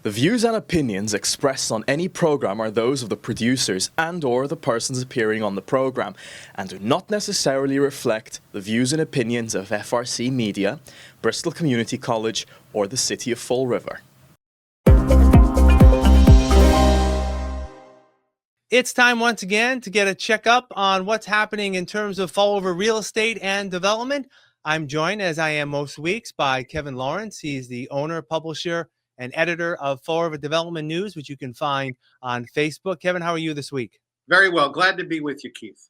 The views and opinions expressed on any program are those of the producers and/or the persons appearing on the program and do not necessarily reflect the views and opinions of FRC Media, Bristol Community College, or the City of Fall River. It's time once again to get a checkup on what's happening in terms of Fall River real estate and development. I'm joined, as I am most weeks, by Kevin Lawrence. He's the owner, publisher, and editor of Fall River Development News, which you can find on Facebook. Kevin, how are you this week? Very well. Glad to be with you, Keith.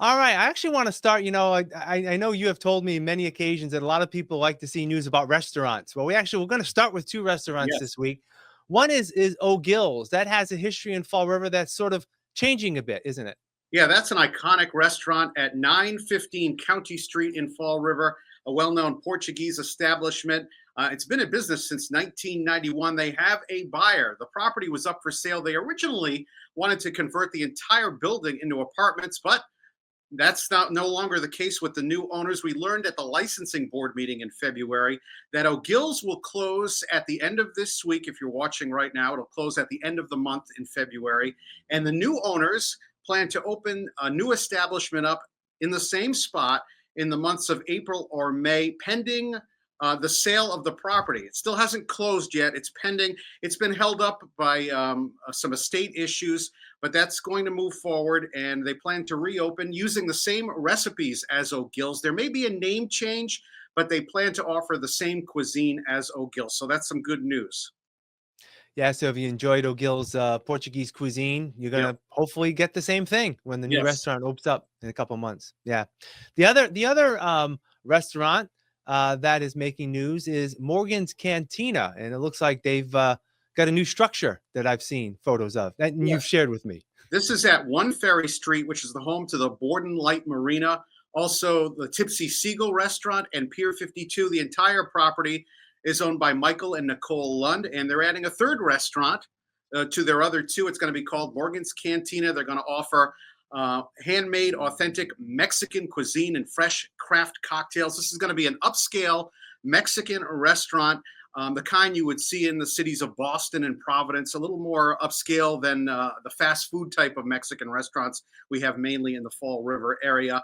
All right. I actually want to start, I know you have told me many occasions that a lot of people like to see news about restaurants. Well, we're going to start with two restaurants this week. One is O'Gill's. That has a history in Fall River that's sort of changing a bit, isn't it? Yeah, that's an iconic restaurant at 915 County Street in Fall River, a well-known Portuguese establishment. It's been in business since 1991. They have a buyer. The property was up for sale. They originally wanted to convert the entire building into apartments, but that's no longer the case with the new owners. We learned at the licensing board meeting in February that O'Gill's will close at the end of this week. If you're watching right now, it'll close at the end of the month in February. And the new owners plan to open a new establishment up in the same spot in the months of April or May, pending the sale of the property. It still hasn't closed yet. It's pending. It's been held up by some estate issues, but that's going to move forward, and they plan to reopen using the same recipes as O'Gill's. There may be a name change, but they plan to offer the same cuisine as O'Gill's. So that's some good news. Yeah, so if you enjoyed O'Gill's Portuguese cuisine, you're going to hopefully get the same thing when the new restaurant opens up in a couple months. Yeah. The other restaurant that is making news is Morgan's Cantina, and it looks like they've got a new structure that I've seen photos of that you've shared with me. This is at 1 Ferry Street, which is the home to the Borden Light Marina, also the Tipsy Seagull Restaurant and Pier 52. The entire property is owned by Michael and Nicole Lund, and they're adding a third restaurant to their other two. It's going to be called Morgan's Cantina. They're going to offer handmade, authentic Mexican cuisine and fresh craft cocktails. This is going to be an upscale Mexican restaurant, the kind you would see in the cities of Boston and Providence, a little more upscale than the fast food type of Mexican restaurants we have mainly in the Fall River area.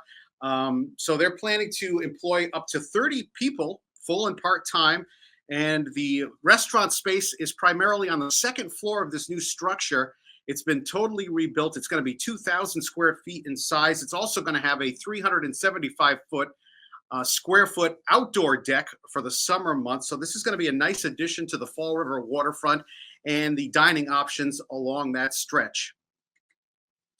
So they're planning to employ up to 30 people, full and part-time. And the restaurant space is primarily on the second floor of this new structure. It's been totally rebuilt. It's going to be 2,000 square feet in size. It's also going to have a 375 square foot outdoor deck for the summer months. So this is going to be a nice addition to the Fall River waterfront and the dining options along that stretch.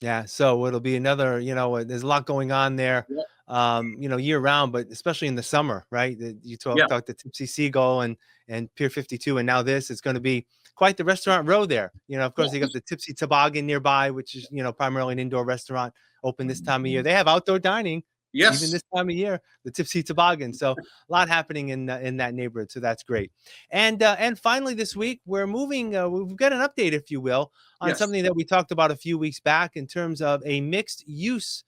Yeah, so it'll be another, there's a lot going on there, year round, but especially in the summer, right? You talked about the Tipsy Seagull and Pier 52, and now this is going to be quite the restaurant row there. Of course, you got the Tipsy Toboggan nearby, which is, primarily an indoor restaurant open this time of year. They have outdoor dining. Even this time of year, the Tipsy Toboggan. So a lot happening in that neighborhood. So that's great. And finally this week, we're moving. We've got an update, if you will, on something that we talked about a few weeks back in terms of a mixed use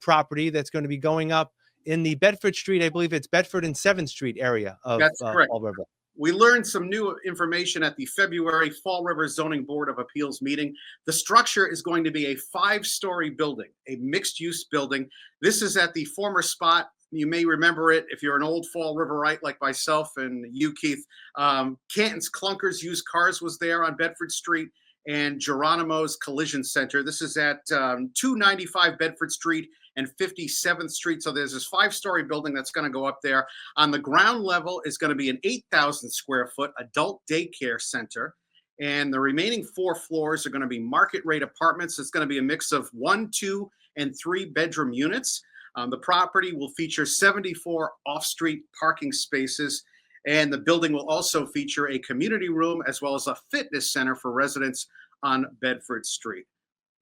property that's going to be going up in the Bedford Street. I believe it's Bedford and 7th Street area of Fall River. We learned some new information at the February Fall River Zoning Board of Appeals meeting. The structure is going to be a 5-story building, a mixed-use building. This is at the former spot. You may remember it if you're an old Fall Riverite like myself and you, Keith. Canton's Clunkers Used Cars was there on Bedford Street, and Geronimo's Collision Center. This is at 295 Bedford Street and 57th Street. So there's this 5-story building that's going to go up there. On the ground level is going to be an 8,000 square foot adult daycare center. And the remaining 4 floors are going to be market rate apartments. It's going to be a mix of 1, 2, and 3 bedroom units. The property will feature 74 off-street parking spaces. And the building will also feature a community room as well as a fitness center for residents on Bedford Street.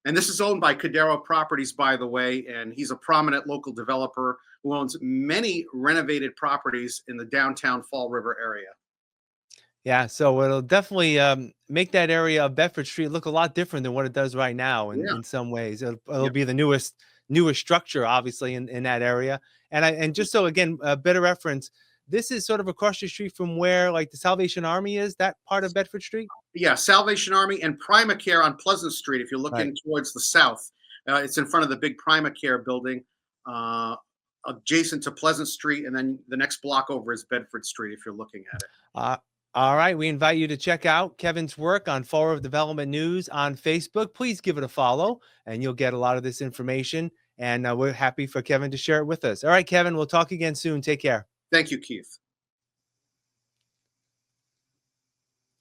And this is owned by Cadero Properties, by the way, and he's a prominent local developer who owns many renovated properties in the downtown Fall River area. Yeah, so it'll definitely make that area of Bedford Street look a lot different than what it does right now in some ways. It'll be the newest structure, obviously, in that area. And just so, again, a better reference, this is sort of across the street from where like the Salvation Army is, that part of Bedford Street? Yeah, Salvation Army and Primacare on Pleasant Street. If you're looking Right. towards the south, it's in front of the big Primacare building, adjacent to Pleasant Street, and then the next block over is Bedford Street. If you're looking at it. All right. We invite you to check out Kevin's work on Fall River Development News on Facebook. Please give it a follow, and you'll get a lot of this information. And we're happy for Kevin to share it with us. All right, Kevin, we'll talk again soon. Take care. Thank you, Keith.